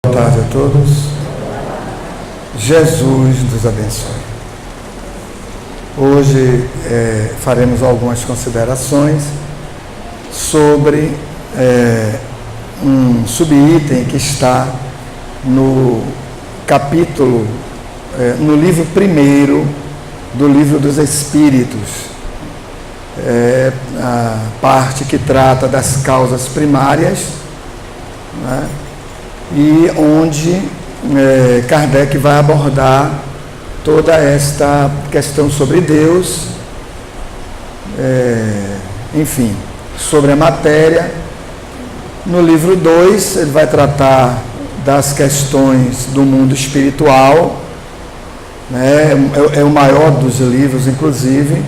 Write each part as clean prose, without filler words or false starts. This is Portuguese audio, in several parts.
Boa tarde a todos. Jesus nos abençoe. Hoje faremos algumas considerações sobre um subitem que está no capítulo, no livro 1 do Livro dos Espíritos. A parte que trata das causas primárias, né? E onde Kardec vai abordar toda esta questão sobre Deus, enfim, sobre a matéria. No livro 2, ele vai tratar das questões do mundo espiritual, né? É o maior dos livros, inclusive,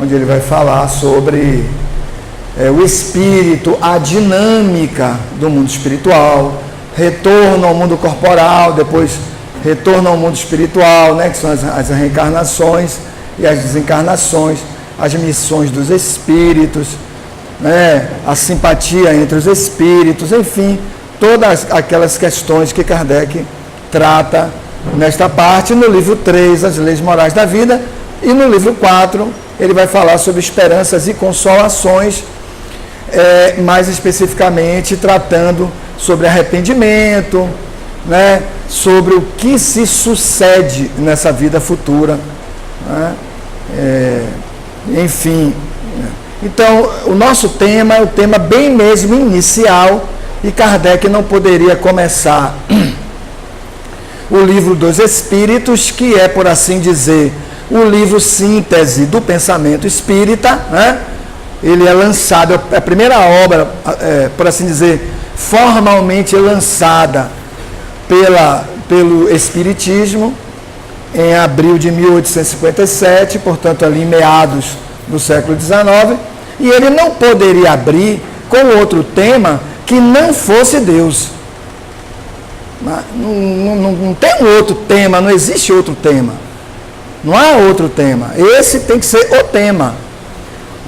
onde ele vai falar sobre o espírito, a dinâmica do mundo espiritual, retorno ao mundo corporal, depois retorno ao mundo espiritual, né, que são as reencarnações e as desencarnações, as missões dos espíritos, né, a simpatia entre os espíritos, enfim, todas aquelas questões que Kardec trata nesta parte. No livro 3, as leis morais da vida, e no livro 4, ele vai falar sobre esperanças e consolações, mais especificamente tratando sobre arrependimento, né, sobre o que se sucede nessa vida futura, né, enfim. Então, o nosso tema é o tema bem mesmo inicial, e Kardec não poderia começar o Livro dos Espíritos, que é, por assim dizer, o livro síntese do pensamento espírita, né? Ele é lançado, é a primeira obra, por assim dizer, formalmente lançada pelo Espiritismo, em abril de 1857, portanto ali em meados do século XIX, e ele não poderia abrir com outro tema que não fosse Deus. Não tem um outro tema, não existe outro tema. Não há outro tema. Esse tem que ser o tema,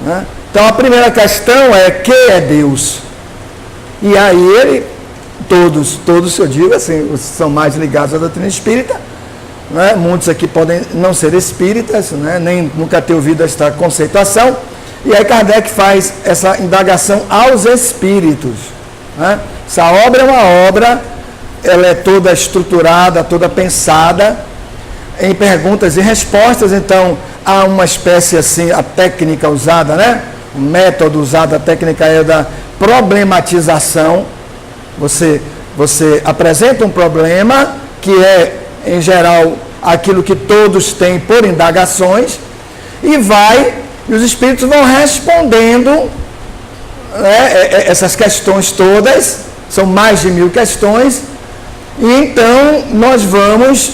né? Então a primeira questão é: que é Deus? E aí todos eu digo assim, os que são mais ligados à doutrina espírita, né? Muitos aqui podem não ser espíritas, né? Nem nunca ter ouvido esta conceituação. E aí Kardec faz essa indagação aos espíritos, né? Essa obra é uma obra, ela é toda estruturada, toda pensada em perguntas e respostas. Então há uma espécie assim, a técnica usada, né? O método usado, a técnica é da problematização. Você apresenta um problema, que é, em geral, aquilo que todos têm por indagações, e os espíritos vão respondendo, né, essas questões todas, são mais de 1000 questões, e então nós vamos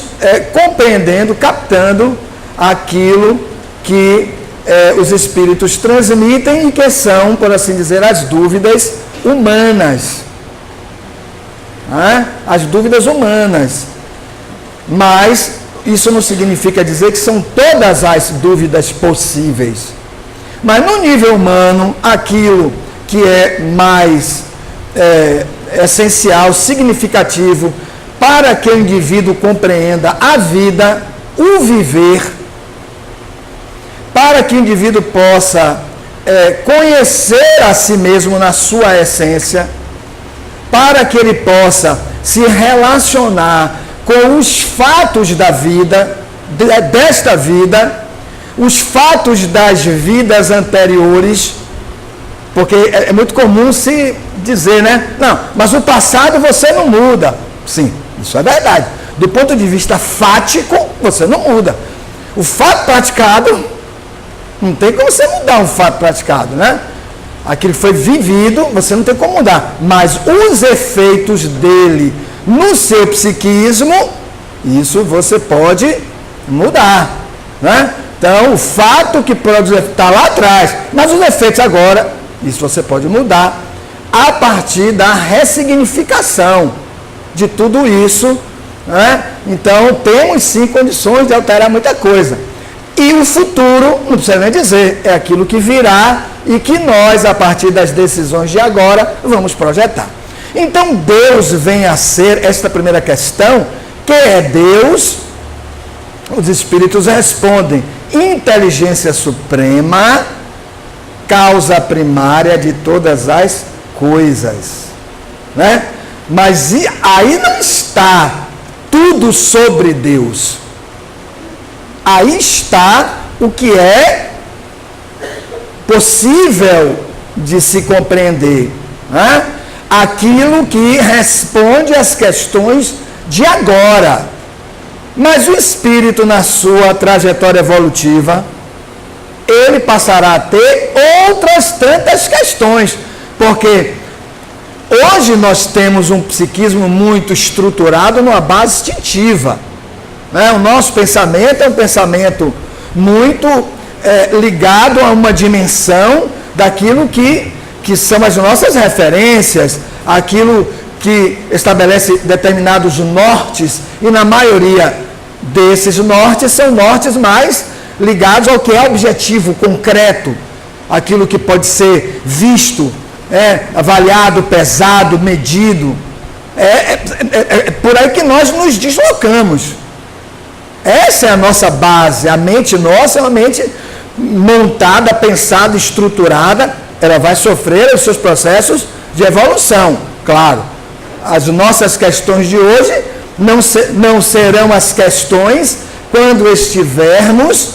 compreendendo, captando aquilo que os espíritos transmitem, e que são, por assim dizer, as dúvidas humanas. As dúvidas humanas. Mas isso não significa dizer que são todas as dúvidas possíveis. Mas no nível humano, aquilo que é mais essencial, significativo, para que o indivíduo compreenda a vida, o viver, para que o indivíduo possa conhecer a si mesmo na sua essência, para que ele possa se relacionar com os fatos da vida, desta vida, os fatos das vidas anteriores, porque é muito comum se dizer, né? Não, mas o passado você não muda. Sim, isso é verdade. Do ponto de vista fático, você não muda. O fato praticado, não tem como você mudar um fato praticado, né? Aquilo que foi vivido, você não tem como mudar. Mas os efeitos dele no seu psiquismo, isso você pode mudar, né? Então, o fato que produz está lá atrás, mas os efeitos agora, isso você pode mudar a partir da ressignificação de tudo isso, né? Então, temos sim condições de alterar muita coisa. E o futuro, não precisa nem dizer, é aquilo que virá e que nós, a partir das decisões de agora, vamos projetar. Então Deus vem a ser, esta primeira questão, que é Deus, os espíritos respondem, inteligência suprema, causa primária de todas as coisas, né? Mas aí não está tudo sobre Deus. Aí está o que é possível de se compreender, né? Aquilo que responde às questões de agora. Mas o espírito, na sua trajetória evolutiva, ele passará a ter outras tantas questões, porque hoje nós temos um psiquismo muito estruturado numa base instintiva, né? O nosso pensamento é um pensamento muito ligado a uma dimensão daquilo que são as nossas referências, aquilo que estabelece determinados nortes, e na maioria desses nortes são nortes mais ligados ao que é objetivo, concreto, aquilo que pode ser visto, avaliado, pesado, medido. É por aí que nós nos deslocamos. Essa é a nossa base. A mente nossa é uma mente montada, pensada, estruturada. Ela vai sofrer os seus processos de evolução, claro. As nossas questões de hoje não serão as questões quando estivermos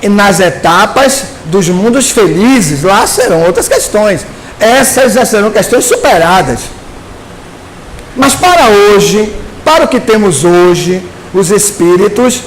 nas etapas dos mundos felizes. Lá serão outras questões. Essas já serão questões superadas. Mas para hoje, para o que temos hoje, os espíritos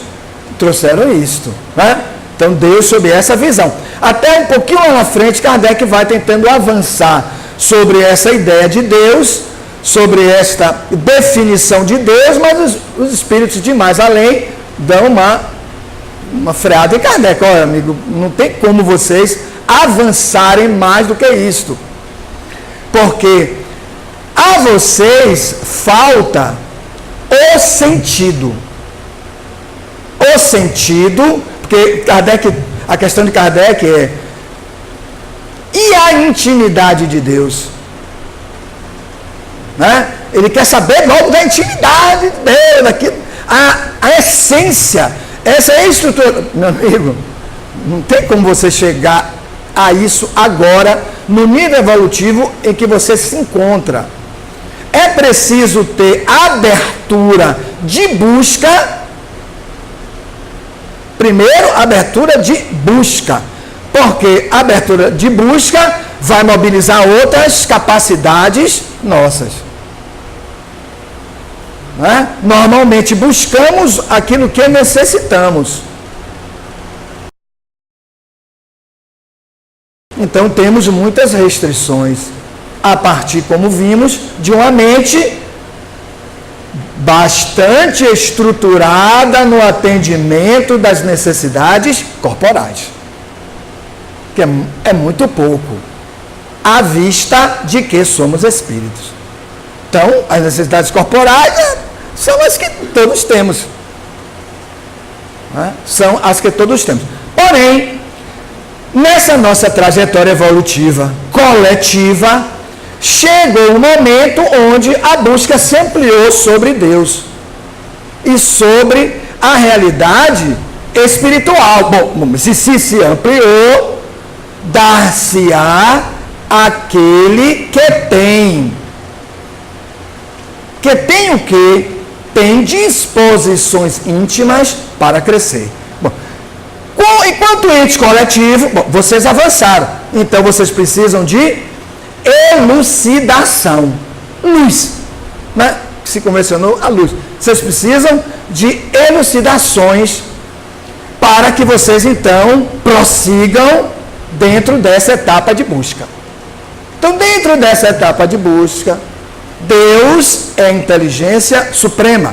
trouxeram isto, né? Então Deus sob essa visão. Até um pouquinho lá na frente, Kardec vai tentando avançar sobre essa ideia de Deus, sobre esta definição de Deus, mas os espíritos de mais além dão uma freada em Kardec. Olha, amigo, não tem como vocês avançarem mais do que isto. Porque a vocês falta o sentido. O sentido, porque Kardec, a questão de Kardec é: e a intimidade de Deus? Né? Ele quer saber logo da intimidade de Deus, daquilo, a essência, essa é a estrutura. Meu amigo, não tem como você chegar a isso agora, no nível evolutivo em que você se encontra. É preciso ter abertura de busca. Primeiro, abertura de busca. Porque a abertura de busca vai mobilizar outras capacidades nossas. Né? Normalmente buscamos aquilo que necessitamos. Então temos muitas restrições, a partir, como vimos, de uma mente bastante estruturada no atendimento das necessidades corporais, que é muito pouco, à vista de que somos espíritos. Então, as necessidades corporais são as que todos temos. Né? São as que todos temos. Porém, nessa nossa trajetória evolutiva coletiva, chegou um momento onde a busca se ampliou sobre Deus e sobre a realidade espiritual. Bom, se ampliou, dar-se-á aquele que tem. Que tem o quê? Tem disposições íntimas para crescer. Bom, enquanto ente coletivo, vocês avançaram. Então vocês precisam de elucidação. Luz. Né? Se convencionou a luz. Vocês precisam de elucidações para que vocês então prossigam dentro dessa etapa de busca. Então, dentro dessa etapa de busca, Deus é a inteligência suprema,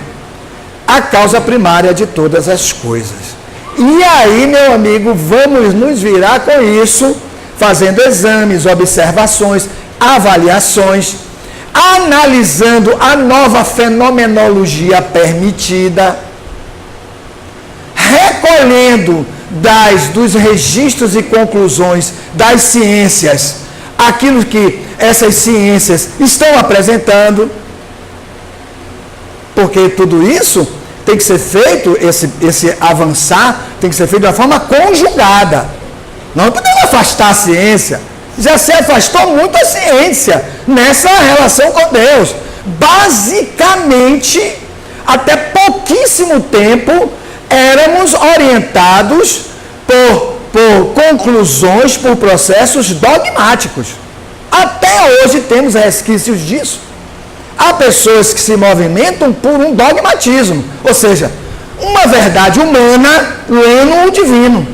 a causa primária de todas as coisas. E aí, meu amigo, vamos nos virar com isso, fazendo exames, observações, avaliações, analisando a nova fenomenologia permitida, recolhendo dos registros e conclusões das ciências aquilo que essas ciências estão apresentando, porque tudo isso tem que ser feito, esse avançar tem que ser feito de uma forma conjugada. Não podemos afastar a ciência. Já se afastou muito a ciência nessa relação com Deus. Basicamente, até pouquíssimo tempo, éramos orientados por conclusões, por processos dogmáticos. Até hoje temos resquícios disso. Há pessoas que se movimentam por um dogmatismo, ou seja, uma verdade humana lendo o divino.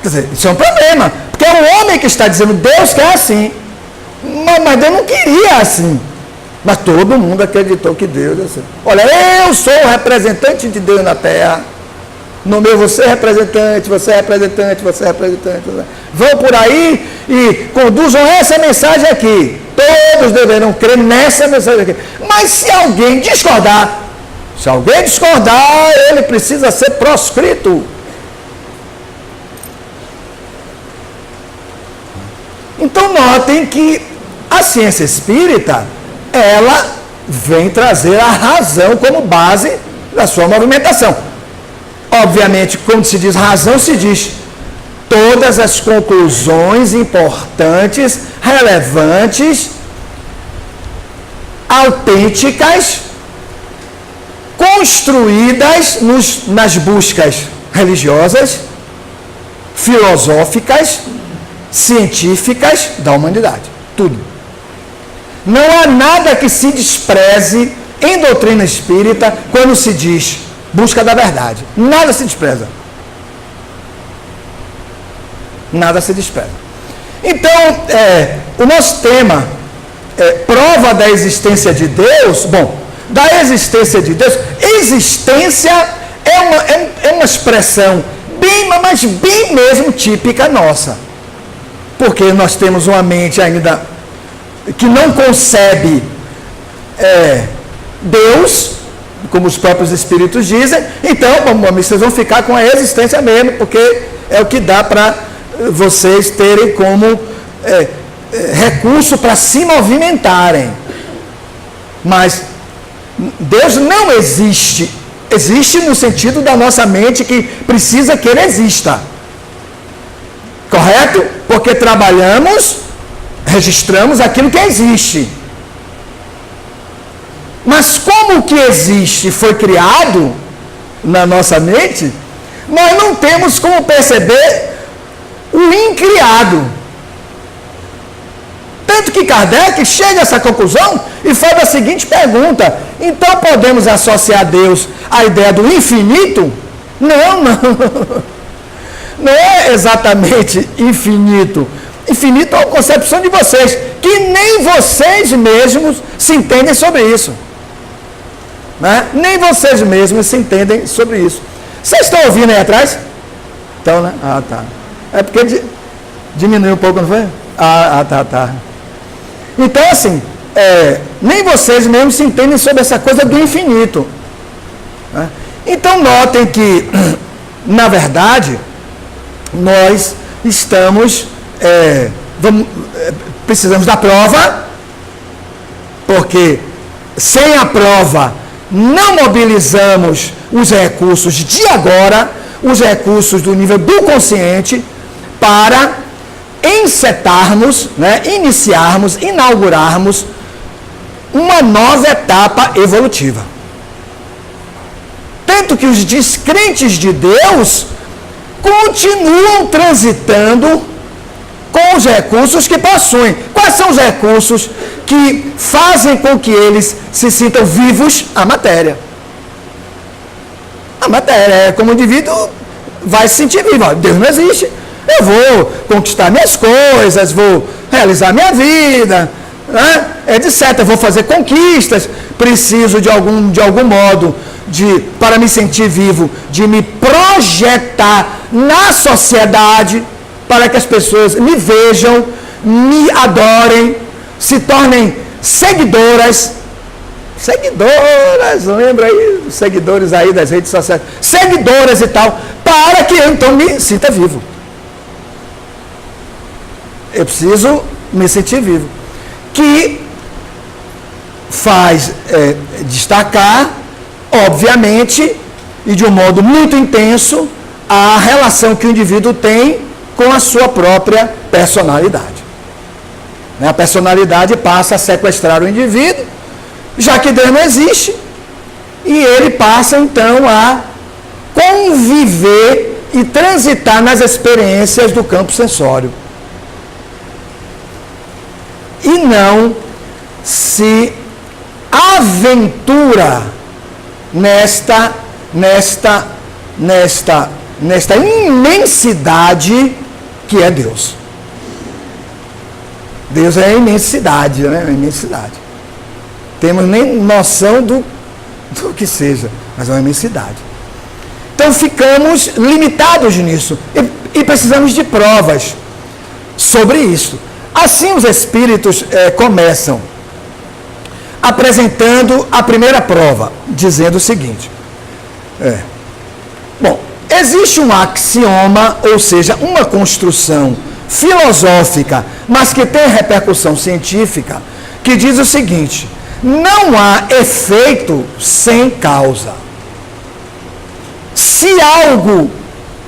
Quer dizer, isso é um problema, porque é o homem que está dizendo, Deus quer assim, mas Deus não queria assim. Mas todo mundo acreditou que Deus é assim. Olha, eu sou o representante de Deus na terra. No meu, você é representante, você é representante, você é representante. Vão por aí e conduzam essa mensagem aqui. Todos deverão crer nessa mensagem aqui. Mas se alguém discordar, ele precisa ser proscrito. Então notem que a ciência espírita, ela vem trazer a razão como base da sua movimentação. Obviamente, quando se diz razão, se diz todas as conclusões importantes, relevantes, autênticas, construídas nas buscas religiosas, filosóficas, científicas da humanidade. Tudo. Não há nada que se despreze em doutrina espírita quando se diz busca da verdade. Nada se despreza. Nada se despreza. Então, o nosso tema é prova da existência de Deus. Bom, da existência de Deus. Existência é uma expressão bem, mas bem mesmo típica nossa. Porque nós temos uma mente ainda que não concebe Deus, como os próprios espíritos dizem. Então, vocês vão ficar com a existência mesmo, porque é o que dá para vocês terem como recurso para se movimentarem. Mas Deus não existe. Existe no sentido da nossa mente que precisa que ele exista. Correto? Porque trabalhamos, registramos aquilo que existe. Mas como o que existe foi criado na nossa mente, nós não temos como perceber o incriado. Tanto que Kardec chega a essa conclusão e faz a seguinte pergunta: então podemos associar a Deus à ideia do infinito? Não. Não é exatamente infinito. Infinito é uma concepção de vocês, que nem vocês mesmos se entendem sobre isso. Né? Nem vocês mesmos se entendem sobre isso. Vocês estão ouvindo aí atrás? Então, né? Ah, tá. É porque diminuiu um pouco, não foi? Tá. Então, assim, nem vocês mesmos se entendem sobre essa coisa do infinito. Né? Então, notem que, na verdade, nós estamos, precisamos da prova, porque sem a prova não mobilizamos os recursos de agora, os recursos do nível do consciente, para encetarmos, né, iniciarmos, inaugurarmos uma nova etapa evolutiva. Tanto que os descrentes de Deus continuam transitando com os recursos que possuem. Quais são os recursos que fazem com que eles se sintam vivos? A matéria. A matéria, como o indivíduo vai se sentir vivo. Deus não existe. Eu vou conquistar minhas coisas, vou realizar minha vida, né? Etc. Eu vou fazer conquistas. Preciso de algum modo para me sentir vivo, de me projetar na sociedade, para que as pessoas me vejam, me adorem, se tornem seguidoras, lembra aí, seguidores aí das redes sociais, seguidoras e tal, para que eu então me sinta vivo. Eu preciso me sentir vivo. Que faz destacar, obviamente, e de um modo muito intenso, a relação que o indivíduo tem com a sua própria personalidade. A personalidade passa a sequestrar o indivíduo, já que Deus não existe, e ele passa então a conviver e transitar nas experiências do campo sensório. E não se aventura nesta imensidade que é Deus. Deus é a imensidade, né? A imensidade. Temos nem noção do que seja, mas é uma imensidade. Então ficamos limitados nisso e precisamos de provas sobre isso. Assim os espíritos começam apresentando a primeira prova, dizendo o seguinte. Bom, existe um axioma, ou seja, uma construção filosófica, mas que tem repercussão científica, que diz o seguinte: não há efeito sem causa. Se algo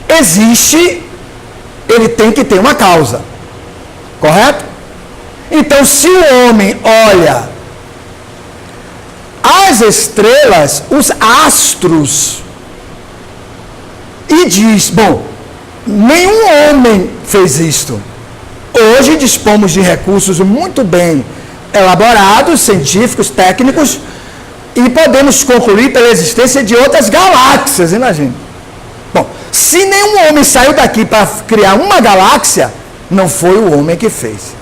existe, ele tem que ter uma causa. Correto? Então, se o homem olha as estrelas, os astros, e diz, bom, nenhum homem fez isto. Hoje dispomos de recursos muito bem elaborados, científicos, técnicos, e podemos concluir pela existência de outras galáxias, imagine. Bom, se nenhum homem saiu daqui para criar uma galáxia, não foi o homem que fez.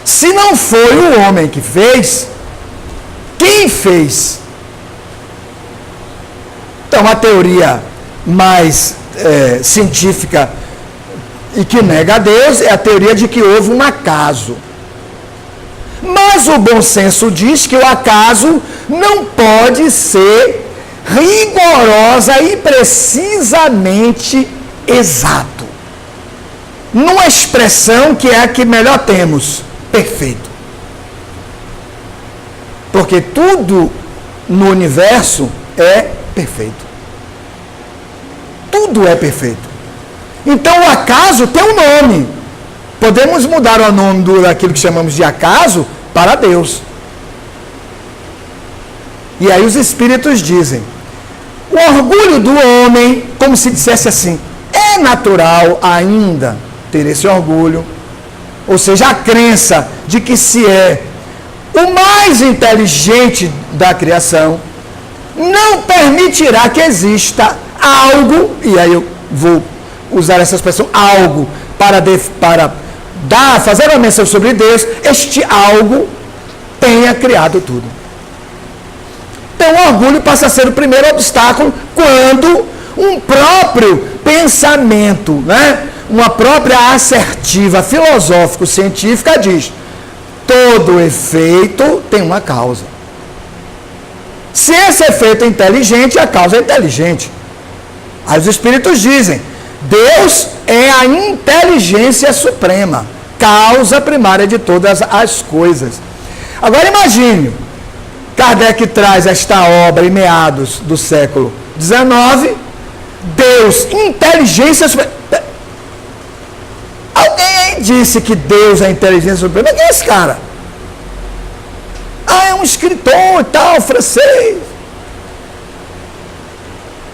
Se não foi o homem que fez, quem fez? Então, a teoria mais científica e que nega a Deus é a teoria de que houve um acaso. Mas o bom senso diz que o acaso não pode ser rigorosa e precisamente exato. Numa expressão que é a que melhor temos, perfeito. Porque tudo no universo é perfeito. Tudo é perfeito. Então o acaso tem um nome. Podemos mudar o nome daquilo que chamamos de acaso para Deus. E aí os espíritos dizem, o orgulho do homem, como se dissesse assim, é natural ainda ter esse orgulho, ou seja, a crença de que se é o mais inteligente da criação, não permitirá que exista algo, e aí eu vou usar essa expressão, algo, para fazer uma menção sobre Deus, este algo tenha criado tudo. Então o orgulho passa a ser o primeiro obstáculo quando um próprio pensamento, né, uma própria assertiva filosófico-científica diz, todo efeito tem uma causa. Se esse efeito é inteligente, a causa é inteligente. Aí os espíritos dizem, Deus é a inteligência suprema, causa primária de todas as coisas. Agora imagine, Kardec traz esta obra em meados do século XIX, Deus, inteligência suprema. Alguém aí disse que Deus é a inteligência suprema? Quem é esse cara? Ah, é um escritor e tal, francês.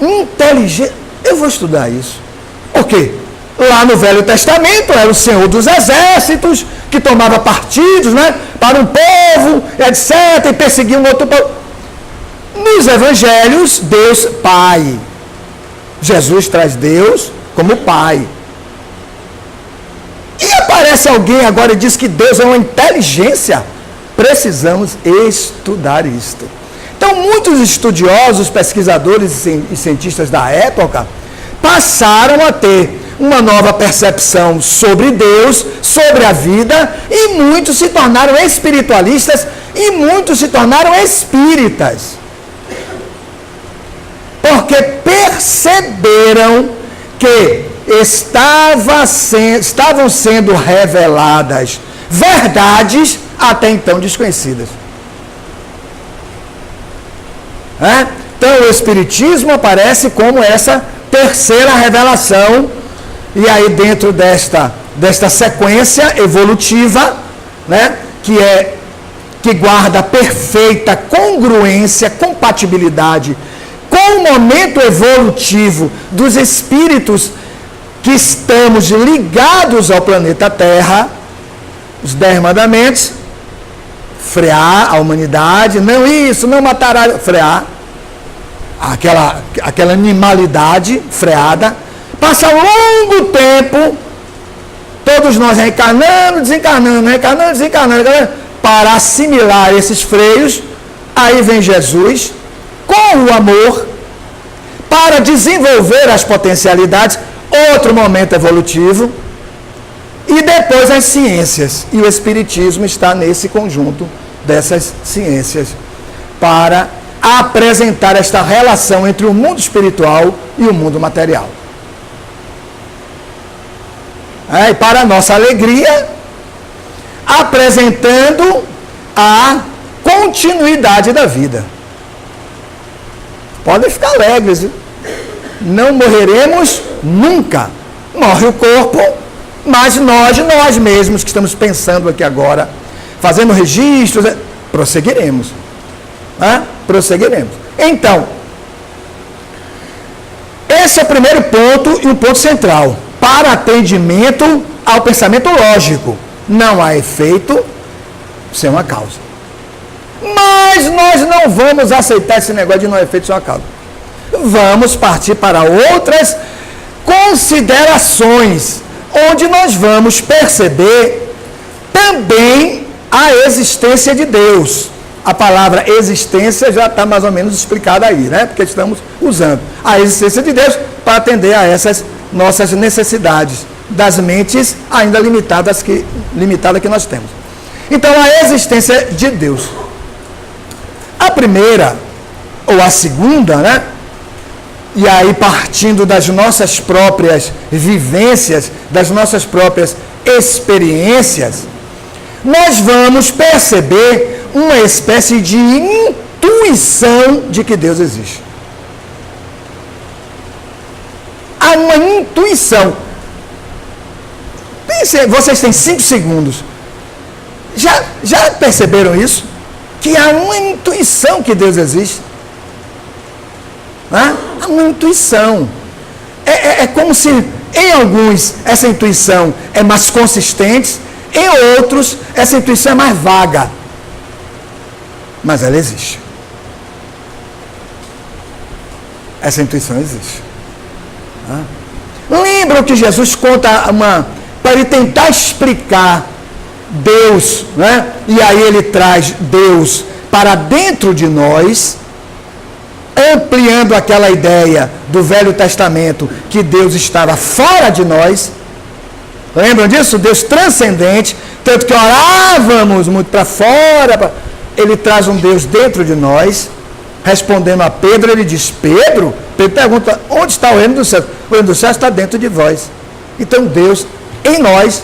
Inteligência. Eu vou estudar isso. Por quê? Lá no Velho Testamento era o Senhor dos Exércitos, que tomava partidos, né, para um povo, etc., e perseguia um outro povo. Nos Evangelhos, Deus Pai. Jesus traz Deus como Pai. E aparece alguém agora e diz que Deus é uma inteligência. Precisamos estudar isto. Então, muitos estudiosos, pesquisadores e cientistas da época passaram a ter uma nova percepção sobre Deus, sobre a vida, e muitos se tornaram espiritualistas e muitos se tornaram espíritas. Porque perceberam que estavam sendo reveladas verdades até então desconhecidas. Então o Espiritismo aparece como essa terceira revelação, e aí dentro desta sequência evolutiva, né, que guarda perfeita congruência, compatibilidade com o momento evolutivo dos espíritos que estamos ligados ao planeta Terra, os 10 mandamentos, frear a humanidade, não isso, não matará, frear aquela animalidade freada, passa um longo tempo, todos nós reencarnando, desencarnando, para assimilar esses freios. Aí vem Jesus, com o amor, para desenvolver as potencialidades, outro momento evolutivo, e depois as ciências. E o Espiritismo está nesse conjunto dessas ciências, para apresentar esta relação entre o mundo espiritual e o mundo material. E para a nossa alegria, apresentando a continuidade da vida. Podem ficar alegres, hein? Não morreremos nunca. Morre o corpo, mas nós mesmos que estamos pensando aqui agora, fazendo registros, prosseguiremos. Prosseguiremos. Então, esse é o primeiro ponto e o ponto central. Para atendimento ao pensamento lógico. Não há efeito sem uma causa. Mas nós não vamos aceitar esse negócio de não há efeito sem uma causa. Vamos partir para outras considerações, onde nós vamos perceber também a existência de Deus. A palavra existência já está mais ou menos explicada aí, né? Porque estamos usando a existência de Deus para atender a essas nossas necessidades das mentes ainda limitadas que nós temos. Então, a existência de Deus. A primeira, ou a segunda, né? E aí, partindo das nossas próprias vivências, das nossas próprias experiências, nós vamos perceber uma espécie de intuição de que Deus existe. Há uma intuição. Pense, vocês têm 5 segundos. Já perceberam isso? Que há uma intuição que Deus existe. Há uma intuição. É como se em alguns essa intuição é mais consistente, em outros essa intuição é mais vaga. Mas ela existe. Essa intuição existe. Lembram que Jesus conta para ele tentar explicar Deus, né? E aí ele traz Deus para dentro de nós, ampliando aquela ideia do Velho Testamento, que Deus estava fora de nós. Lembram disso? Deus transcendente, tanto que orávamos muito para fora. Ele traz um Deus dentro de nós. Respondendo a Pedro, ele diz: Pedro pergunta: onde está o reino dos céus? O reino dos céus está dentro de vós. Então Deus em nós.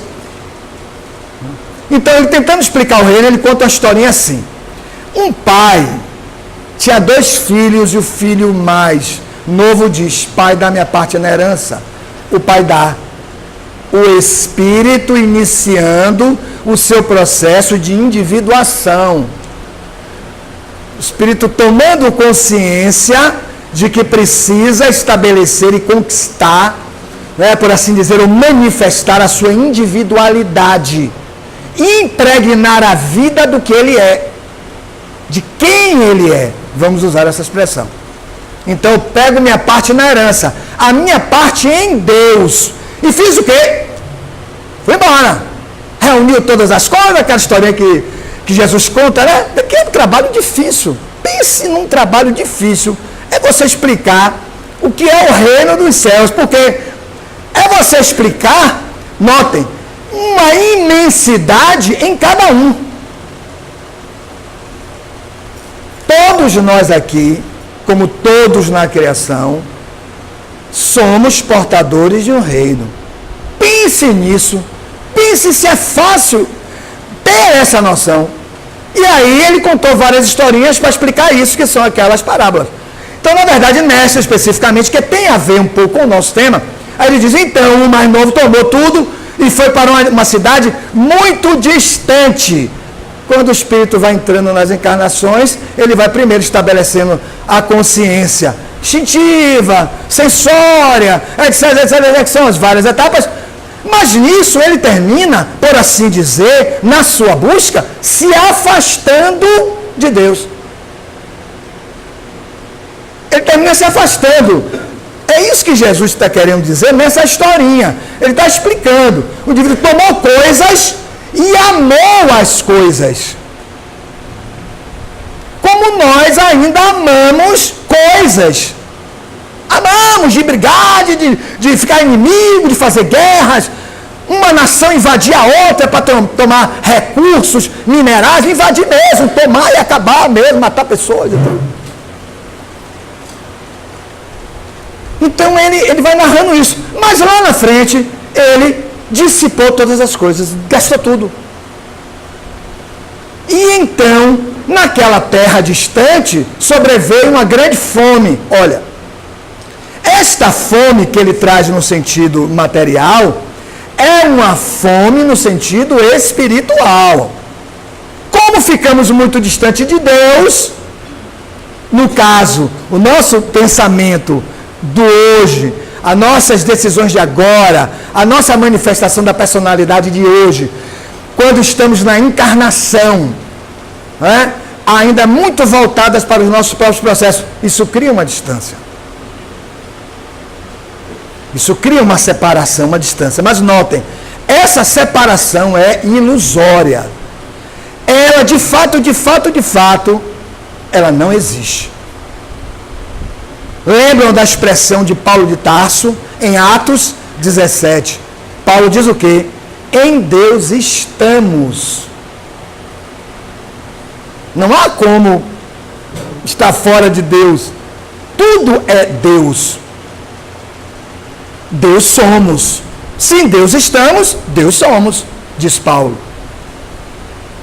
Então ele tentando explicar o reino, ele conta uma historinha assim. Um pai tinha 2 filhos e o filho mais novo diz: pai, dá minha parte na herança. O pai dá. O espírito iniciando o seu processo de individuação. O espírito tomando consciência de que precisa estabelecer e conquistar, né, por assim dizer, ou manifestar a sua individualidade. Impregnar a vida do que ele é. De quem ele é. Vamos usar essa expressão. Então eu pego minha parte na herança. A minha parte em Deus. E fiz o quê? Fui embora. Reuniu todas as coisas, aquela historinha que Jesus conta, né? Que é um trabalho difícil. Pense num trabalho difícil. É você explicar o que é o reino dos céus. Porque é você explicar, notem, uma imensidade em cada um. Todos nós aqui, como todos na criação, somos portadores de um reino. Pense nisso. Pense se é fácil ter essa noção. E aí ele contou várias historinhas para explicar isso, que são aquelas parábolas. Então, na verdade, nessa especificamente, que tem a ver um pouco com o nosso tema, aí ele diz, então, o mais novo tomou tudo e foi para uma cidade muito distante. Quando o espírito vai entrando nas encarnações, ele vai primeiro estabelecendo a consciência instintiva, sensória, etc, que são as várias etapas. Mas nisso ele termina, por assim dizer, na sua busca, se afastando de Deus. Ele termina se afastando. É isso que Jesus está querendo dizer nessa historinha. Ele está explicando. O indivíduo tomou coisas e amou as coisas. Como nós ainda amamos coisas. Amamos de brigar, de ficar inimigo, de fazer guerras. Uma nação invadir a outra para tomar recursos minerais, invadir mesmo, tomar e acabar mesmo, matar pessoas e tudo. Então ele vai narrando isso. Mas lá na frente, ele dissipou todas as coisas, gastou tudo. E então, naquela terra distante, sobreveio uma grande fome. Olha, esta fome que ele traz no sentido material, é uma fome no sentido espiritual. Como ficamos muito distante de Deus, no caso, o nosso pensamento do hoje, as nossas decisões de agora, a nossa manifestação da personalidade de hoje, quando estamos na encarnação, né, ainda muito voltadas para os nossos próprios processos, isso cria uma distância. Isso cria uma separação, uma distância. Mas notem, essa separação é ilusória. Ela, de fato, ela não existe. Lembram da expressão de Paulo de Tarso, em Atos 17? Paulo diz o quê? Em Deus estamos. Não há como estar fora de Deus. Tudo é Deus. Deus somos. Sim, Deus estamos, Deus somos, diz Paulo.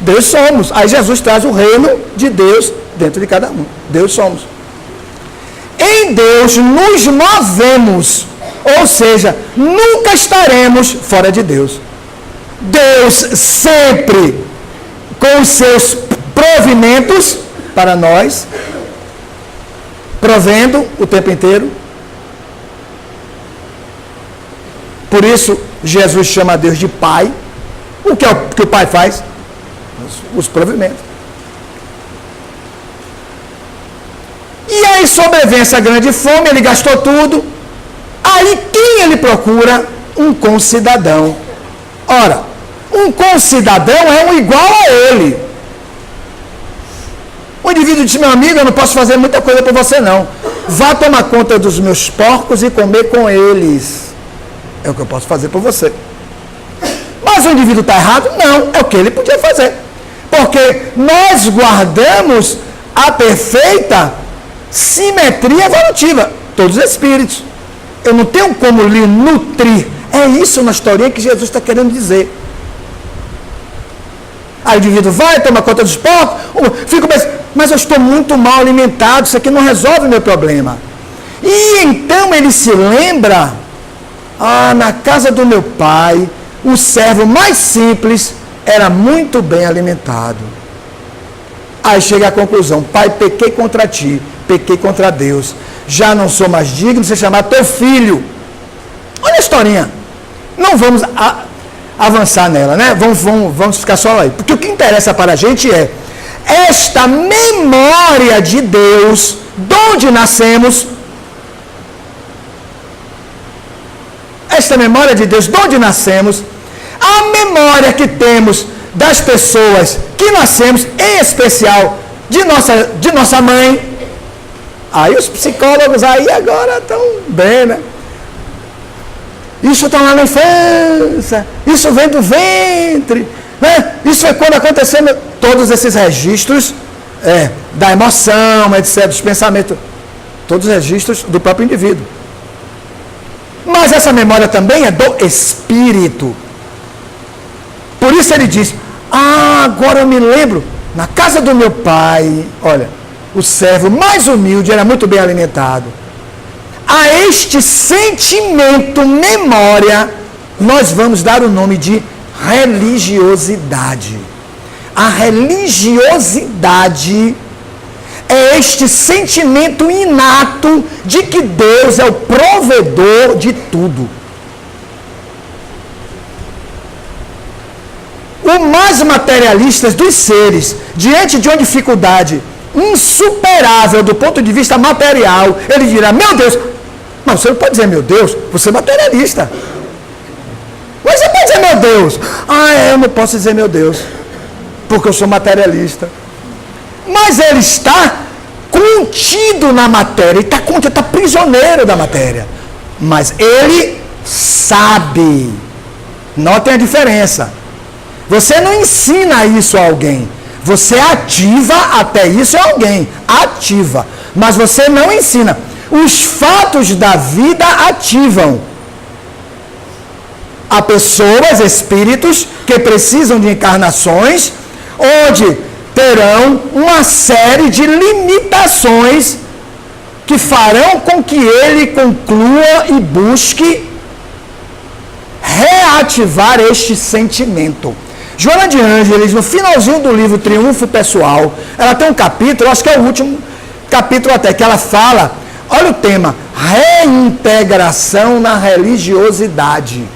Deus somos. Aí Jesus traz o reino de Deus dentro de cada um. Deus somos. Em Deus nos movemos. Ou seja, nunca estaremos fora de Deus. Deus sempre com os seus provimentos para nós, provendo o tempo inteiro. Por isso, Jesus chama Deus de Pai. O que o Pai faz? Os provimentos. E aí sobrevém essa grande fome, ele gastou tudo. Aí quem ele procura? Um concidadão. Ora, um concidadão é um igual a ele. O indivíduo disse, meu amigo, eu não posso fazer muita coisa por você não. Vá tomar conta dos meus porcos e comer com eles. É o que eu posso fazer por você. Mas o indivíduo está errado? Não, é o que ele podia fazer. Porque nós guardamos a perfeita simetria evolutiva. Todos os espíritos. Eu não tenho como lhe nutrir. É isso na historinha que Jesus está querendo dizer. Aí o indivíduo vai, toma conta dos porcos, fica pensando, mas eu estou muito mal alimentado, isso aqui não resolve o meu problema. E então ele se lembra, na casa do meu pai, o servo mais simples era muito bem alimentado. Aí chega a conclusão, pai, pequei contra ti, pequei contra Deus, já não sou mais digno de ser chamado teu filho. Olha a historinha. Não vamos avançar nela, né? Vamos ficar só aí. Porque o que interessa para a gente é esta memória de Deus, de onde nascemos. Esta memória de Deus, de onde nascemos. A memória que temos das pessoas que nascemos, em especial de nossa mãe. Aí os psicólogos aí agora estão bem, né? Isso está lá na infância, isso vem do ventre, né? Isso é quando aconteceu todos esses registros da emoção, etc., dos pensamentos, todos os registros do próprio indivíduo. Mas essa memória também é do Espírito. Por isso ele diz, agora eu me lembro, na casa do meu pai, olha, o servo mais humilde era muito bem alimentado. A este sentimento, memória, nós vamos dar o nome de religiosidade. A religiosidade é este sentimento inato de que Deus é o provedor de tudo. O mais materialista dos seres, diante de uma dificuldade insuperável do ponto de vista material, ele dirá, meu Deus, mas você não pode dizer meu Deus, você é materialista. Mas você pode dizer meu Deus. Eu não posso dizer meu Deus, porque eu sou materialista. Mas ele está contido na matéria, ele está contido, está prisioneiro da matéria. Mas ele sabe. Notem a diferença. Você não ensina isso a alguém. Você ativa até isso a alguém. Ativa. Mas você não ensina. Os fatos da vida ativam. Há pessoas, espíritos, que precisam de encarnações, onde terão uma série de limitações que farão com que ele conclua e busque reativar este sentimento. Joana de Ângeles, no finalzinho do livro Triunfo Pessoal, ela tem um capítulo, acho que é o último capítulo até, que ela fala, olha o tema, reintegração na religiosidade.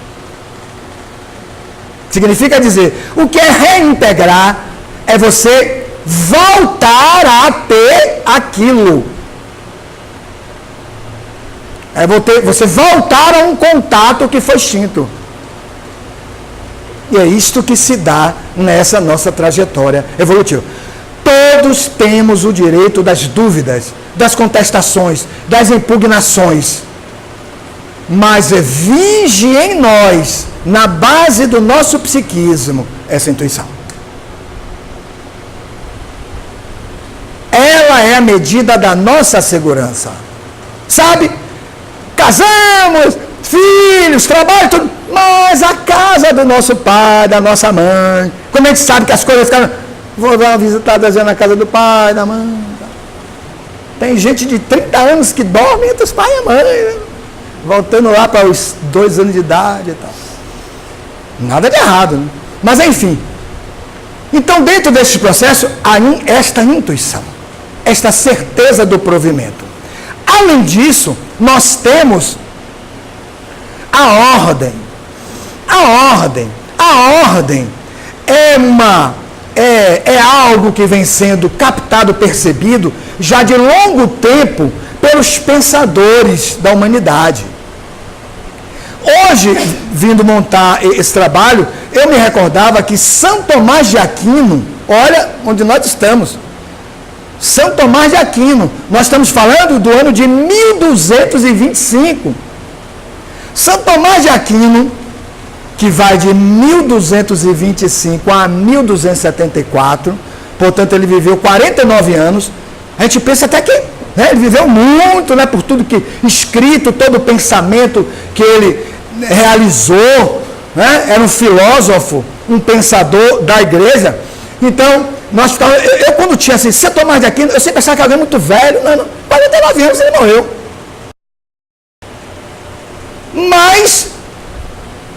Significa dizer, o que é reintegrar é você voltar a ter aquilo. É você voltar a um contato que foi extinto. E é isto que se dá nessa nossa trajetória evolutiva. Todos temos o direito das dúvidas, das contestações, das impugnações. Mas vinge em nós, na base do nosso psiquismo, essa intuição. Ela é a medida da nossa segurança. Sabe? Casamos, filhos, trabalho, tudo. Mas a casa do nosso pai, da nossa mãe, como a gente sabe que as coisas ficaram... Vou dar uma visitadazinha na casa do pai, da mãe. Tem gente de 30 anos que dorme entre os pais e a mãe, né? Voltando lá para os 2 anos de idade e tal. Nada de errado, né? Mas enfim. Então, dentro desse processo, há esta intuição, esta certeza do provimento. Além disso, nós temos a ordem. A ordem é algo que vem sendo captado, percebido, já de longo tempo, pelos pensadores da humanidade. Hoje, vindo montar esse trabalho, eu me recordava que São Tomás de Aquino, olha onde nós estamos, São Tomás de Aquino, nós estamos falando do ano de 1225. São Tomás de Aquino, que vai de 1225 a 1274, portanto ele viveu 49 anos, a gente pensa até que ele viveu muito, por tudo que escrito, todo o pensamento que ele realizou, era um filósofo, um pensador da igreja. Então, nós ficávamos, eu quando tinha assim, São Tomás de Aquino, eu sempre pensava que alguém muito velho, 49 anos ele morreu. Mas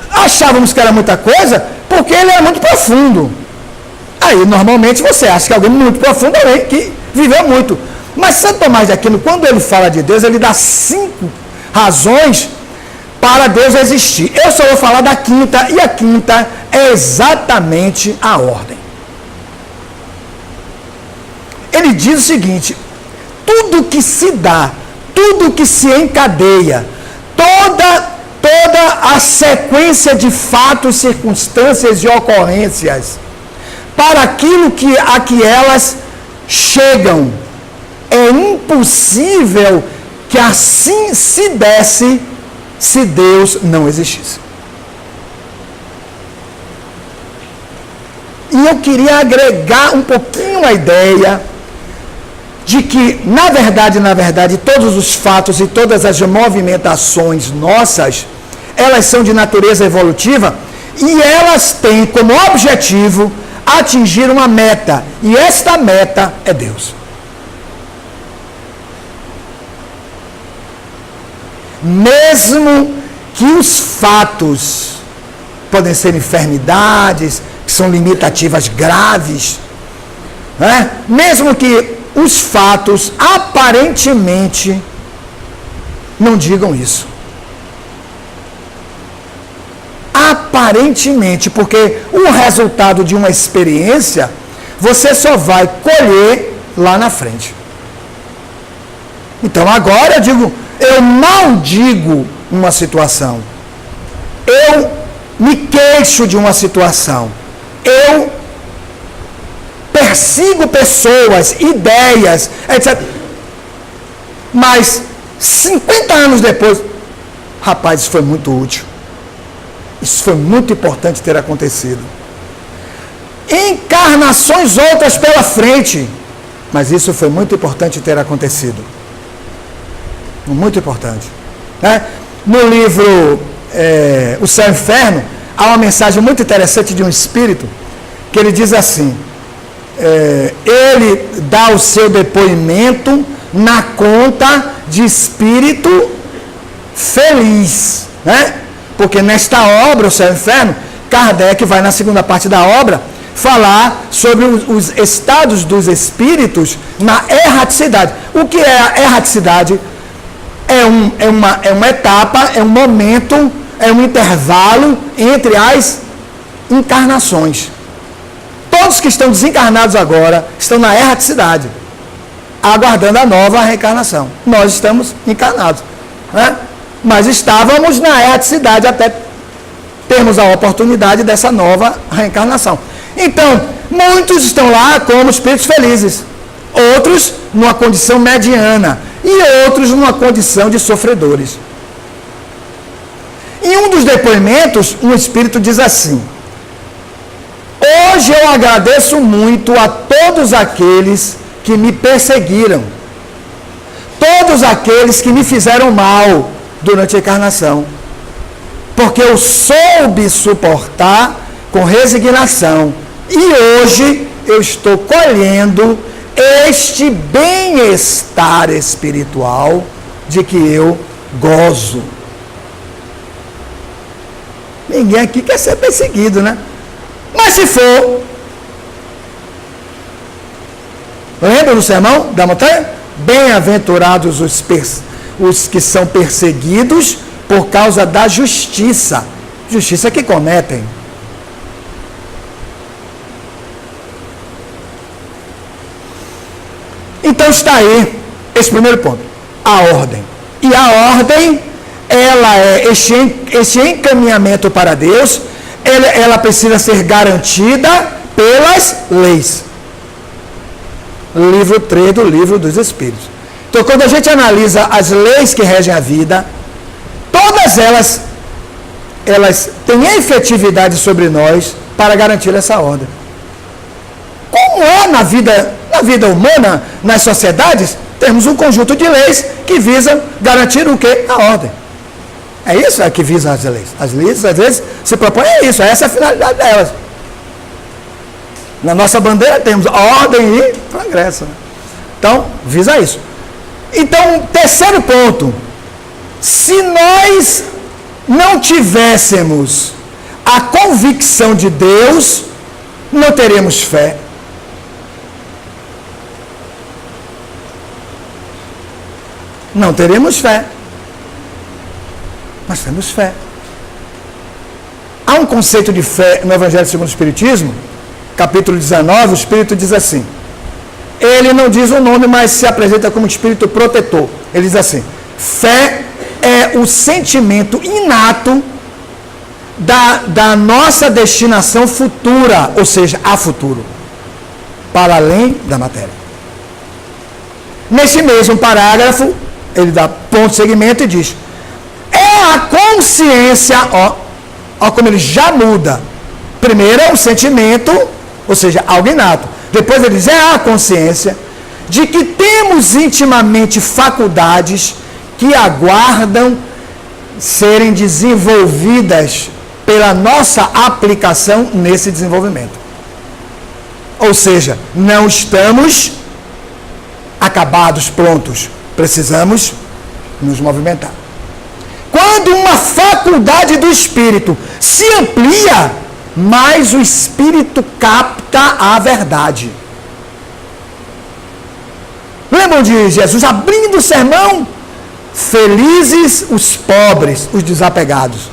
achávamos que era muita coisa, porque ele era muito profundo. Aí, normalmente, você acha que alguém muito profundo é alguém que viveu muito. Mas São Tomás de Aquino, quando ele fala de Deus, ele dá 5 razões para Deus existir. Eu só vou falar da quinta, e a quinta é exatamente a ordem. Ele diz o seguinte, tudo que se dá, tudo que se encadeia, toda a sequência de fatos, circunstâncias e ocorrências, para aquilo a que elas chegam, é impossível que assim se desse se Deus não existisse. E eu queria agregar um pouquinho a ideia de que, na verdade, todos os fatos e todas as movimentações nossas, elas são de natureza evolutiva e elas têm como objetivo atingir uma meta. E esta meta é Deus. Mesmo que os fatos podem ser enfermidades, que são limitativas graves, né? Mesmo que os fatos aparentemente não digam isso. Aparentemente, porque o resultado de uma experiência você só vai colher lá na frente. Então agora eu maldigo uma situação. Eu me queixo de uma situação. Eu persigo pessoas, ideias, etc. Mas 50 anos depois, rapaz, isso foi muito útil. Isso foi muito importante ter acontecido. Encarnações outras pela frente, mas isso foi muito importante ter acontecido. Muito importante. Né? No livro O Céu e o Inferno, há uma mensagem muito interessante de um espírito, que ele diz assim, ele dá o seu depoimento na conta de espírito feliz, né? Porque nesta obra, O Céu e o Inferno, Kardec vai na segunda parte da obra falar sobre os estados dos espíritos na erraticidade. O que é a erraticidade? É uma etapa, é um momento, é um intervalo entre as encarnações. Todos que estão desencarnados agora estão na erraticidade, aguardando a nova reencarnação. Nós estamos encarnados, né? Mas estávamos na erraticidade até termos a oportunidade dessa nova reencarnação. Então, muitos estão lá como espíritos felizes, outros numa condição mediana e outros numa condição de sofredores. Em um dos depoimentos, um espírito diz assim: hoje eu agradeço muito a todos aqueles que me perseguiram, todos aqueles que me fizeram mal durante a encarnação, porque eu soube suportar com resignação e hoje eu estou colhendo este bem-estar espiritual de que eu gozo. Ninguém aqui quer ser perseguido, né? Mas se for, lembra do sermão da montanha? Bem-aventurados os que são perseguidos por causa da justiça. Justiça que cometem. Então está aí esse primeiro ponto, a ordem. E a ordem, ela é este encaminhamento para Deus, ela precisa ser garantida pelas leis. Livro 3 do Livro dos Espíritos. Então, quando a gente analisa as leis que regem a vida, todas elas têm efetividade sobre nós para garantir essa ordem. Como é na vida humana, nas sociedades, temos um conjunto de leis que visam garantir o quê? A ordem. É isso que visam as leis. As leis, às vezes, se propõem a isso, essa é a finalidade delas. Na nossa bandeira temos ordem e progresso. Né? Então, visa isso. Então, terceiro ponto. Se nós não tivéssemos a convicção de Deus, não teremos fé. Não teremos fé. Nós temos fé. Há um conceito de fé no Evangelho segundo o Espiritismo, capítulo 19, o Espírito diz assim. Ele não diz o nome, mas se apresenta como espírito protetor. Ele diz assim: fé é o sentimento inato da nossa destinação futura, ou seja, a futuro, para além da matéria. Nesse mesmo parágrafo, ele dá ponto de segmento e diz: é a consciência, ó como ele já muda. Primeiro é o sentimento, ou seja, algo inato. Depois ele diz, é a consciência de que temos intimamente faculdades que aguardam serem desenvolvidas pela nossa aplicação nesse desenvolvimento. Ou seja, não estamos acabados, prontos. Precisamos nos movimentar. Quando uma faculdade do Espírito se amplia, mais o Espírito capta a verdade. Lembram de Jesus abrindo o sermão? Felizes os pobres, os desapegados.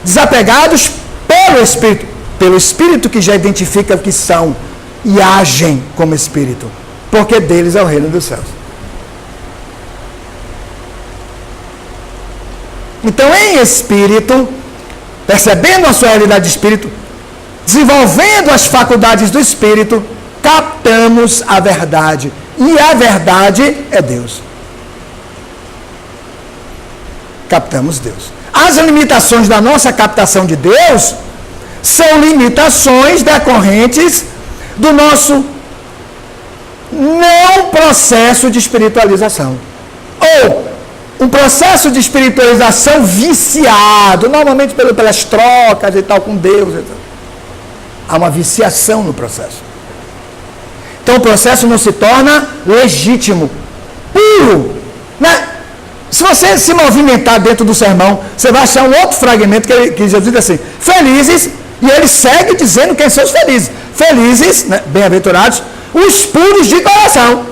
Desapegados pelo Espírito que já identifica o que são e agem como Espírito, porque deles é o reino dos céus. Então, em Espírito, percebendo a sua realidade de Espírito, desenvolvendo as faculdades do Espírito, captamos a verdade. E a verdade é Deus. Captamos Deus. As limitações da nossa captação de Deus são limitações decorrentes do nosso não processo de espiritualização. Ou um processo de espiritualização viciado, normalmente pelas trocas e tal com Deus. E tal. Há uma viciação no processo. Então o processo não se torna legítimo, puro, né? Se você se movimentar dentro do sermão, você vai achar um outro fragmento que Jesus diz assim, felizes, e ele segue dizendo quem são os felizes. Felizes, né, bem-aventurados, os puros de coração,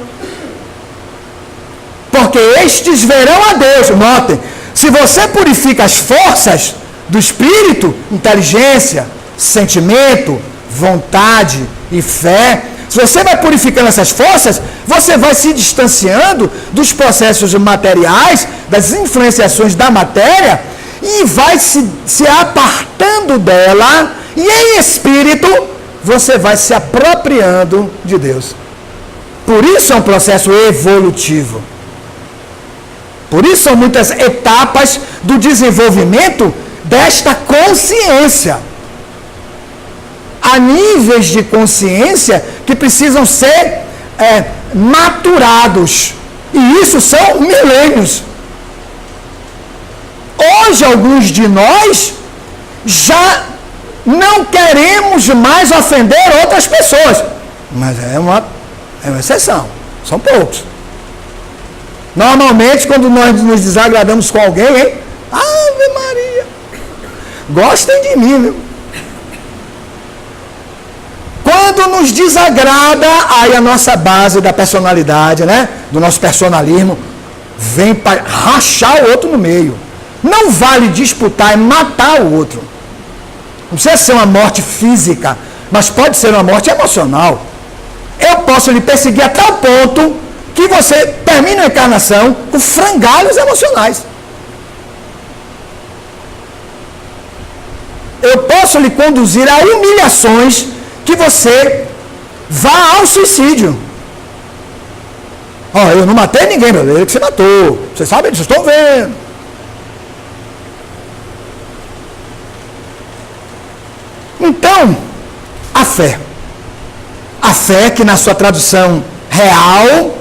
porque estes verão a Deus. Notem, se você purifica as forças do Espírito, inteligência, sentimento, vontade e fé, se você vai purificando essas forças, você vai se distanciando dos processos materiais, das influenciações da matéria, e vai se apartando dela, e em espírito, você vai se apropriando de Deus. Por isso é um processo evolutivo. Por isso são muitas etapas do desenvolvimento desta consciência. Há níveis de consciência que precisam ser maturados. E isso são milênios. Hoje, alguns de nós já não queremos mais ofender outras pessoas. Mas é uma exceção. São poucos. Normalmente, quando nós nos desagradamos com alguém, Ave Maria, gostem de mim, viu? Quando nos desagrada, aí a nossa base da personalidade, né? Do nosso personalismo, vem para rachar o outro no meio. Não vale disputar, é matar o outro. Não precisa ser uma morte física, mas pode ser uma morte emocional. Eu posso lhe perseguir a tal ponto que você termina a encarnação com frangalhos emocionais. Eu posso lhe conduzir a humilhações que você vá ao suicídio. Eu não matei ninguém, meu Deus, ele que você matou. Você sabe disso, estou vendo. Então, a fé. A fé que na sua tradução real,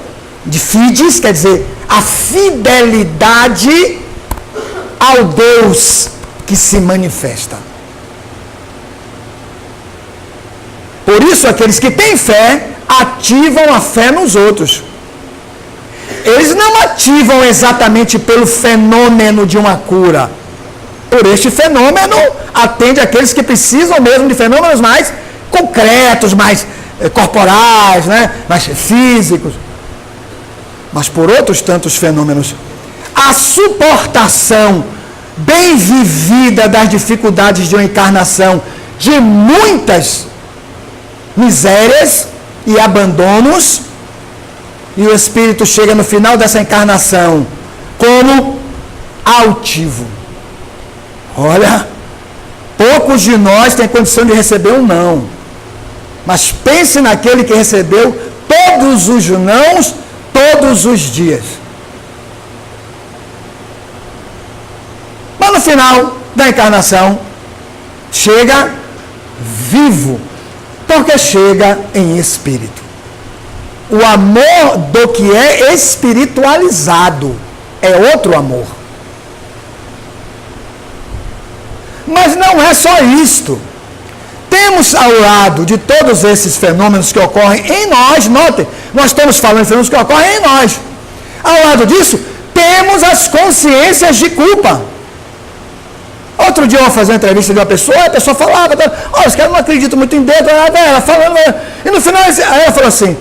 de fides, quer dizer, a fidelidade ao Deus que se manifesta. Por isso, aqueles que têm fé, ativam a fé nos outros. Eles não ativam exatamente pelo fenômeno de uma cura. Por este fenômeno, atende aqueles que precisam mesmo de fenômenos mais concretos, mais corporais, né? Mais físicos. Mas por outros tantos fenômenos, a suportação bem vivida das dificuldades de uma encarnação, de muitas misérias e abandonos, e o espírito chega no final dessa encarnação como altivo. Olha, poucos de nós têm condição de receber um não, mas pense naquele que recebeu todos os nãos, todos os dias. Mas no final da encarnação, chega vivo, porque chega em espírito. o amor do que é espiritualizado. É outro amor. Mas não é só isto. Temos ao lado de todos esses fenômenos que ocorrem em nós, notem, nós estamos falando de fenômenos que ocorrem em nós. Ao lado disso, temos as consciências de culpa. Outro dia eu vou fazer uma entrevista de uma pessoa, a pessoa falava, os caras não acreditam muito em Deus, ela falando, e no final, aí ela falou assim,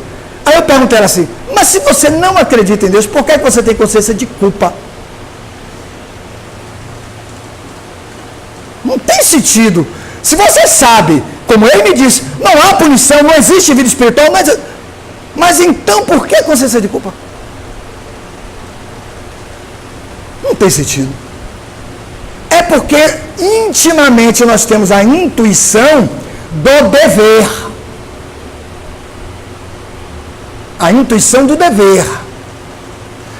aí eu perguntei ela assim, mas se você não acredita em Deus, por que você tem consciência de culpa? Não tem sentido. Se você sabe, como ele me disse, não há punição, não existe vida espiritual, mas então por que consciência de culpa? Não tem sentido. É porque intimamente nós temos a intuição do dever. A intuição do dever.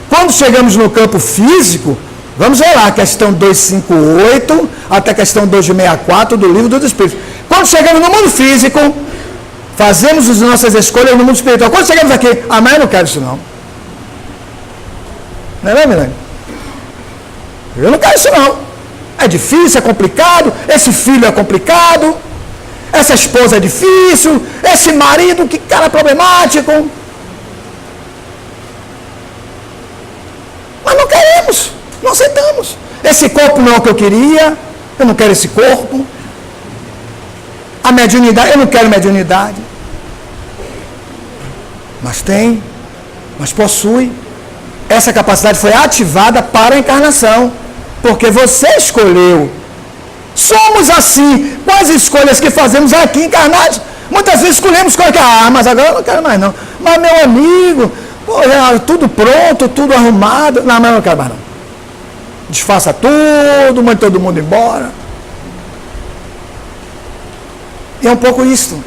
Quando chegamos no campo físico, vamos ver lá, questão 258 até a questão 264 do livro dos Espíritos. Quando chegamos no mundo físico, fazemos as nossas escolhas no mundo espiritual. Quando chegamos aqui, mas eu não quero isso não. Não é, Milene? Eu não quero isso não. É difícil, é complicado, esse filho é complicado, essa esposa é difícil, esse marido, que cara problemático. Mas não queremos, não aceitamos. Esse corpo não é o que eu queria, eu não quero esse corpo. A mediunidade, eu não quero mediunidade. Mas tem, mas possui. Essa capacidade foi ativada para a encarnação. Porque você escolheu. Somos assim. Com as escolhas que fazemos aqui encarnados, muitas vezes escolhemos coisas que, mas agora eu não quero mais não. Mas meu amigo, tudo pronto, tudo arrumado. Não, mas eu não quero mais não. Desfaça tudo, manda todo mundo embora. E é um pouco isso.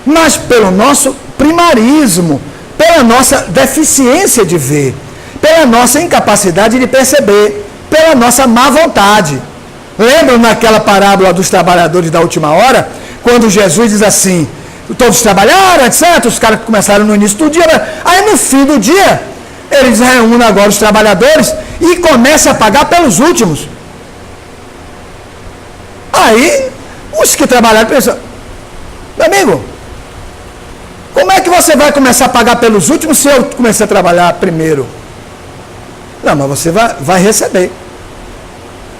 Mas pelo nosso primarismo, pela nossa deficiência de ver, pela nossa incapacidade de perceber, pela nossa má vontade. Lembram naquela parábola dos trabalhadores da última hora, quando Jesus diz assim, todos trabalharam, etc., os caras começaram no início do dia, aí no fim do dia, eles reúnem agora os trabalhadores e começam a pagar pelos últimos. Aí, os que trabalharam pensam, meu amigo, como é que você vai começar a pagar pelos últimos se eu comecei a trabalhar primeiro? Não, mas você vai receber.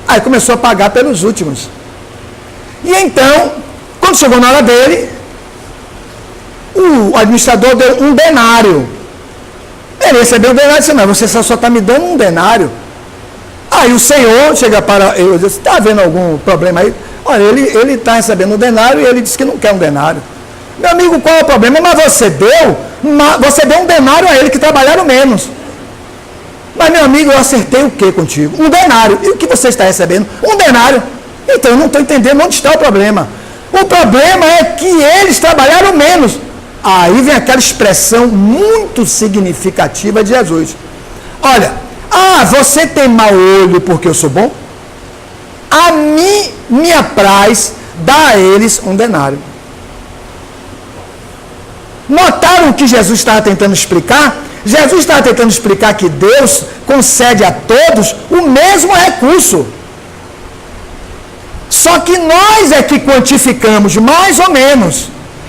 Aí começou a pagar pelos últimos. E então, quando chegou na hora dele, o administrador deu um denário. Ele recebeu um denário e disse, não, você só está me dando um denário. Aí o senhor chega para ele e diz, está havendo algum problema aí? Olha, ele está recebendo um denário e ele disse que não quer um denário. Meu amigo, qual é o problema? Mas você deu um denário a ele que trabalharam menos. Mas, meu amigo, eu acertei o que contigo? Um denário. E o que você está recebendo? Um denário. Então, eu não estou entendendo onde está o problema. O problema é que eles trabalharam menos. Aí vem aquela expressão muito significativa de Jesus. Olha, você tem mau olho porque eu sou bom? A mim me apraz dar a eles um denário. Notaram o que Jesus estava tentando explicar? Jesus estava tentando explicar que Deus concede a todos o mesmo recurso. Só que nós é que quantificamos mais ou menos.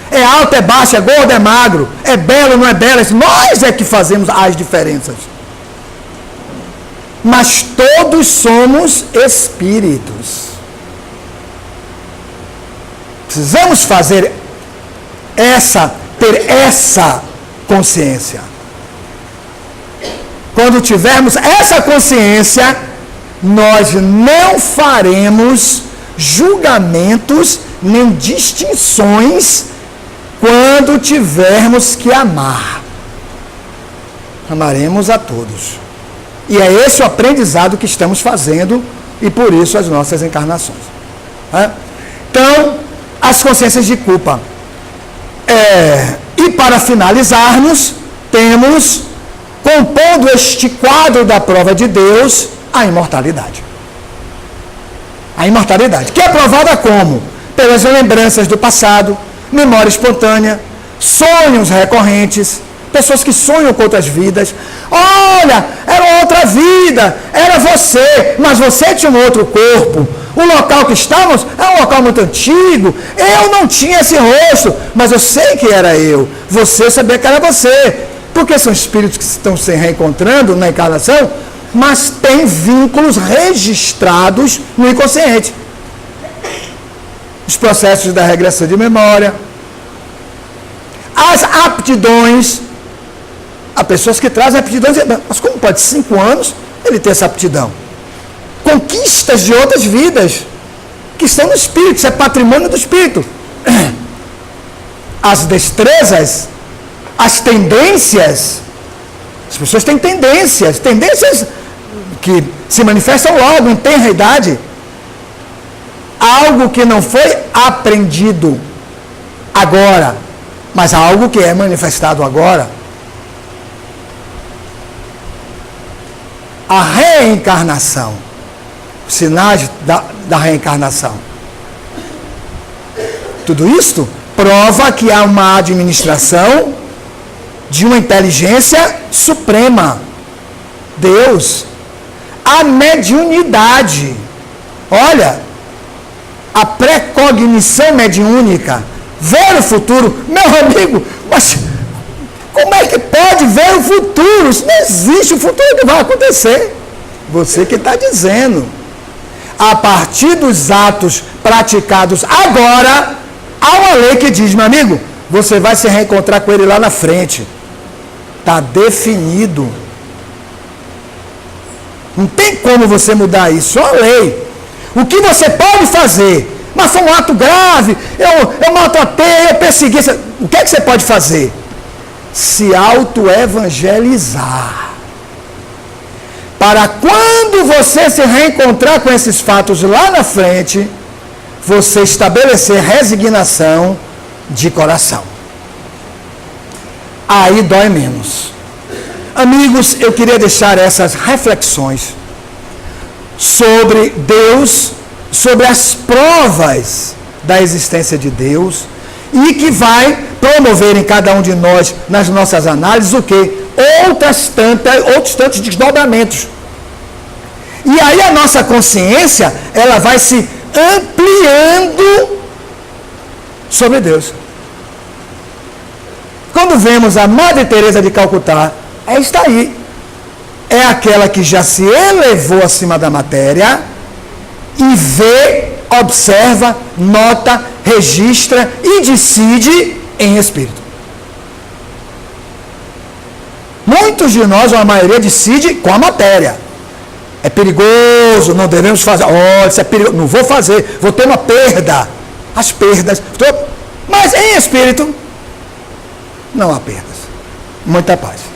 É alto, é baixo, é gordo, é magro, é belo, não é belo. Nós é que fazemos as diferenças. Mas todos somos espíritos. Precisamos ter essa consciência. Quando tivermos essa consciência, nós não faremos julgamentos nem distinções quando tivermos que amar. Amaremos a todos. E é esse o aprendizado que estamos fazendo e por isso as nossas encarnações. Então, as consciências de culpa. E para finalizarmos, temos, compondo este quadro da prova de Deus, a imortalidade. A imortalidade, que é provada como? Pelas lembranças do passado, memória espontânea, sonhos recorrentes, pessoas que sonham com outras vidas. Olha, era outra vida, era você, mas você tinha um outro corpo. O local que estávamos é um local muito antigo. Eu não tinha esse rosto, mas eu sei que era eu. Você sabia que era você. Porque são espíritos que estão se reencontrando na encarnação, mas têm vínculos registrados no inconsciente. Os processos da regressão de memória, as aptidões. Há pessoas que trazem aptidões, mas como pode 5 anos ele ter essa aptidão? Conquistas de outras vidas, que estão no espírito, isso é patrimônio do espírito. As destrezas, as tendências, as pessoas têm tendências que se manifestam logo em tenra idade. Algo que não foi aprendido agora, mas algo que é manifestado agora. A reencarnação, os sinais da reencarnação. Tudo isto prova que há uma administração de uma inteligência suprema. Deus. A mediunidade. Olha, a precognição mediúnica. Ver o futuro. Meu amigo, mas como é que pode ver o futuro? Isso não existe, o futuro que vai acontecer. Você que está dizendo. A partir dos atos praticados agora, há uma lei que diz, meu amigo, você vai se reencontrar com ele lá na frente. Está definido. Não tem como você mudar isso, é uma lei. O que você pode fazer? Mas foi um ato grave, eu maltratei, eu persegui. O que é que você pode fazer? Se auto-evangelizar. Para quando você se reencontrar com esses fatos lá na frente, você estabelecer resignação de coração. Aí dói menos. Amigos, eu queria deixar essas reflexões sobre Deus, sobre as provas da existência de Deus, e que vai promover em cada um de nós, nas nossas análises, o quê? Outros tantos desdobramentos. E aí a nossa consciência, ela vai se ampliando sobre Deus. Quando vemos a Madre Teresa de Calcutá, está aí. É aquela que já se elevou acima da matéria e vê, observa, nota, registra e decide em espírito. Muitos de nós, ou a maioria, decide com a matéria. É perigoso, não devemos fazer. Olha, isso é perigoso, não vou fazer, vou ter uma perda. As perdas. Mas em espírito, não há perdas. Muita paz.